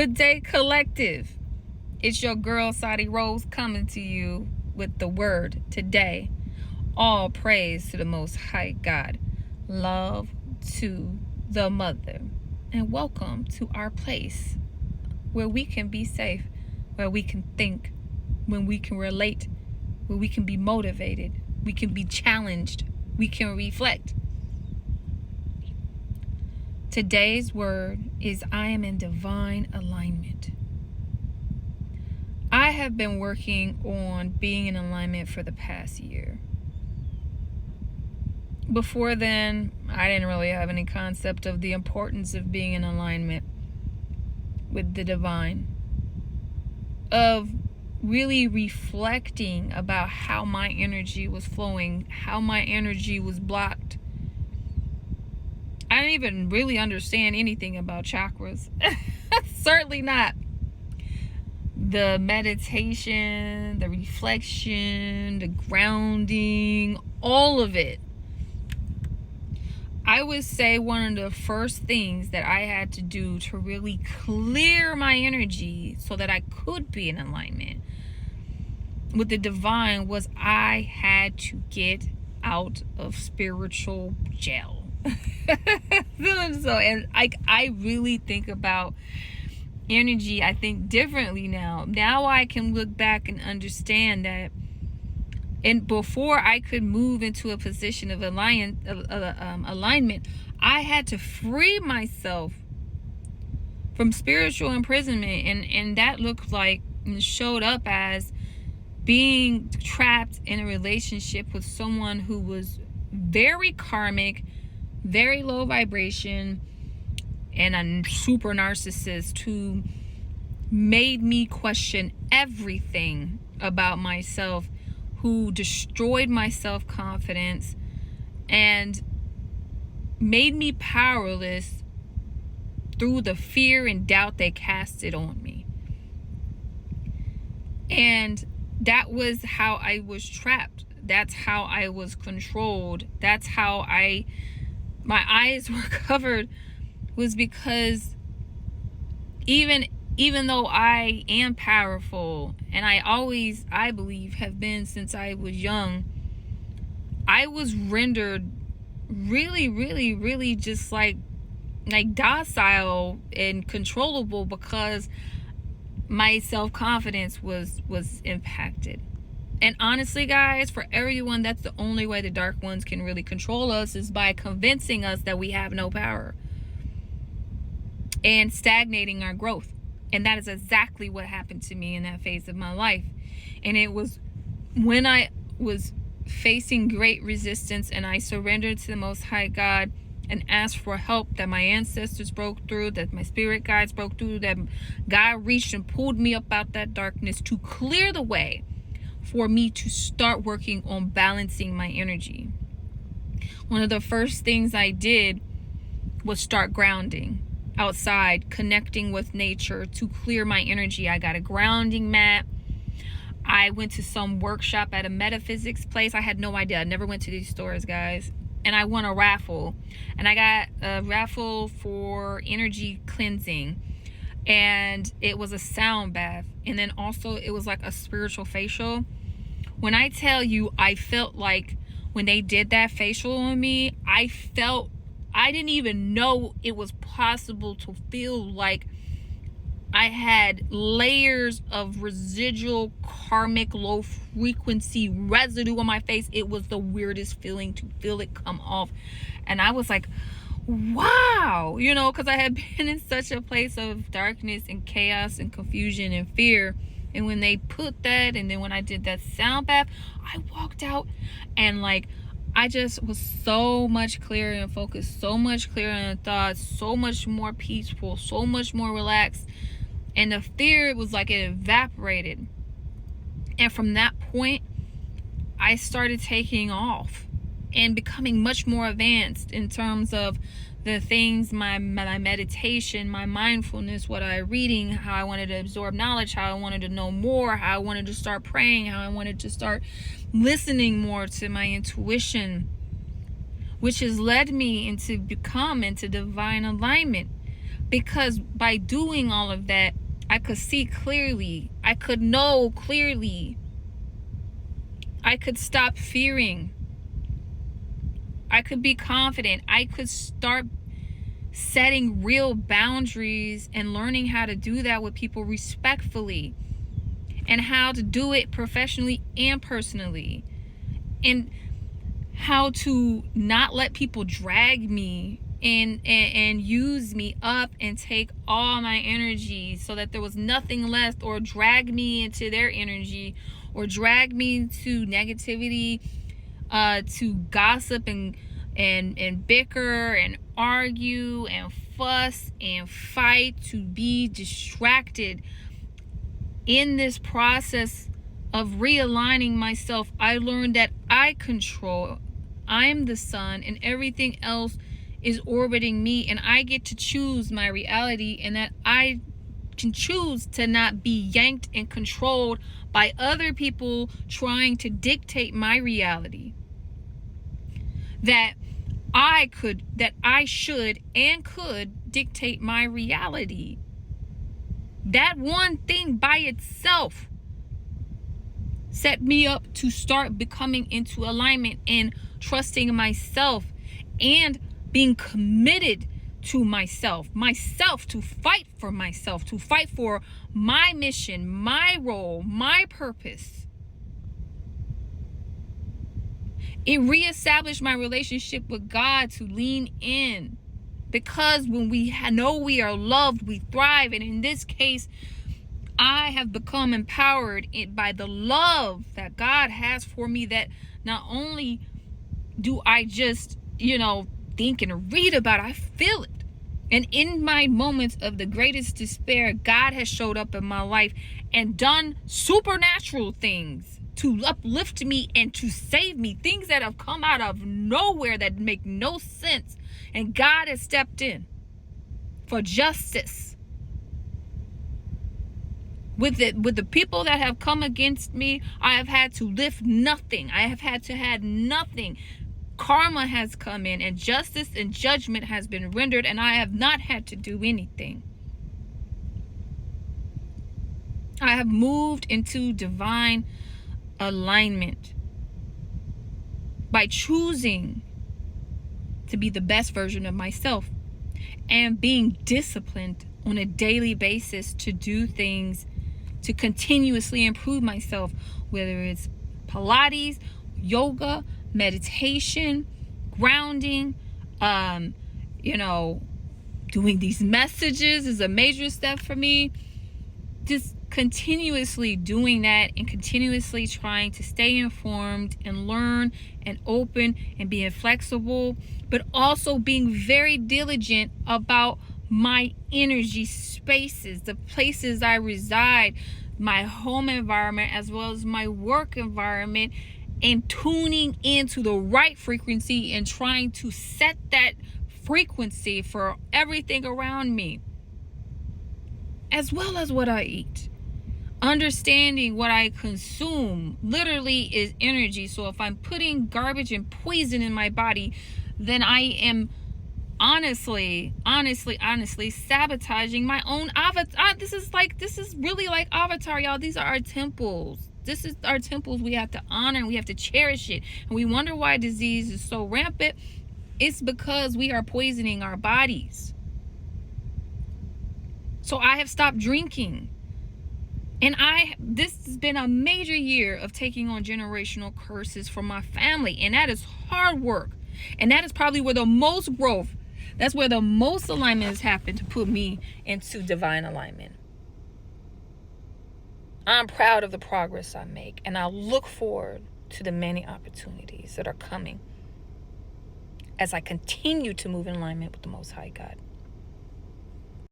Good day, collective. It's your girl, Sadi Rose, coming to you with the word today. All praise to the Most High God. Love to the Mother. And welcome to our place where we can be safe, where we can think, when we can relate, where we can be motivated, we can be challenged, we can reflect. Today's word is I am in divine alignment. I have been working on being in alignment for the past year. Before then, I didn't really have any concept of the importance of being in alignment with the divine, of really reflecting about how my energy was flowing, how my energy was blocked. I didn't even really understand anything about chakras. Certainly not. The meditation, the reflection, the grounding, all of it. I would say one of the first things that I had to do to really clear my energy so that I could be in alignment with the divine was I had to get out of spiritual jail. So, and I really think about energy, I think differently now. Now I can look back and understand that, and before I could move into a position of alignment, I had to free myself from spiritual imprisonment, and that looked like and showed up as being trapped in a relationship with someone who was very karmic, very low vibration, and a super narcissist who made me question everything about myself, who destroyed my self-confidence and made me powerless through the fear and doubt they casted on me. And that was how I was trapped. That's how I was controlled. That's how my eyes were covered, was because even though I am powerful, and I believe have been since I was young, I was rendered really just like docile and controllable because my self-confidence was impacted. And honestly, guys, for everyone, that's the only way the dark ones can really control us, is by convincing us that we have no power and stagnating our growth. And that is exactly what happened to me in that phase of my life. And it was when I was facing great resistance and I surrendered to the Most High God and asked for help, that my ancestors broke through, that my spirit guides broke through, that God reached and pulled me up out that darkness to clear the way for me to start working on balancing my energy. One of the first things I did was start grounding outside, connecting with nature to clear my energy. I got a grounding mat. I went to some workshop at a metaphysics place. I had no idea. I never went to these stores, guys. And I won a raffle. And I got a raffle for energy cleansing. And it was a sound bath. And then also it was like a spiritual facial. When I tell you, I felt like when they did that facial on me, I didn't even know it was possible to feel like I had layers of residual karmic low frequency residue on my face. It was the weirdest feeling to feel it come off. And I was like, wow, because I had been in such a place of darkness and chaos and confusion and fear. And when they put that, and then when I did that sound bath, I walked out and I just was so much clearer and focused, so much clearer in thoughts, so much more peaceful, so much more relaxed. And the fear, it was like it evaporated. And from that point, I started taking off and becoming much more advanced in terms of the things, my meditation, my mindfulness, what I reading, how I wanted to absorb knowledge, how I wanted to know more, how I wanted to start praying, how I wanted to start listening more to my intuition, which has led me into divine alignment. Because by doing all of that, I could see clearly. I could know clearly. I could stop fearing. I could be confident. I could start setting real boundaries and learning how to do that with people respectfully, and how to do it professionally and personally, and how to not let people drag me and use me up and take all my energy, so that there was nothing left, or drag me into their energy, or drag me to negativity, to gossip and bicker and argue and fuss and fight, to be distracted. In this process of realigning myself, I learned that I control. I'm the sun, and everything else is orbiting me, and I get to choose my reality, and that I can choose to not be yanked and controlled by other people trying to dictate my reality. That I should and could dictate my reality. That one thing by itself set me up to start becoming into alignment and trusting myself, and being committed to myself, to fight for myself, to fight for my mission, my role, my purpose. It reestablished my relationship with God, to lean in. Because when we know we are loved, we thrive. And in this case, I have become empowered by the love that God has for me, that not only do I just, think and read about it, I feel it. And in my moments of the greatest despair, God has showed up in my life and done supernatural things to uplift me and to save me. Things that have come out of nowhere that make no sense. And God has stepped in for justice. With the people that have come against me, I have had to lift nothing. I have had to have nothing. Karma has come in, and justice and judgment has been rendered, and I have not had to do anything. I have moved into divine alignment by choosing to be the best version of myself, and being disciplined on a daily basis to do things to continuously improve myself, whether it's Pilates, yoga, meditation, grounding, doing these messages is a major step for me. Just continuously doing that, and continuously trying to stay informed and learn and open and being flexible, but also being very diligent about my energy spaces, the places I reside, my home environment, as well as my work environment, and tuning into the right frequency and trying to set that frequency for everything around me, as well as what I eat. Understanding what I consume literally is energy. So if I'm putting garbage and poison in my body, then I am honestly sabotaging my own avatar. This is really like Avatar, y'all. These are our temples. This is our temples. We have to honor and we have to cherish it. And we wonder why disease is so rampant. It's because we are poisoning our bodies. So I have stopped drinking. And this has been a major year of taking on generational curses from my family. And that is hard work. And that is probably where the most growth, that's where the most alignment has happened to put me into divine alignment. I'm proud of the progress I make. And I look forward to the many opportunities that are coming as I continue to move in alignment with the Most High God.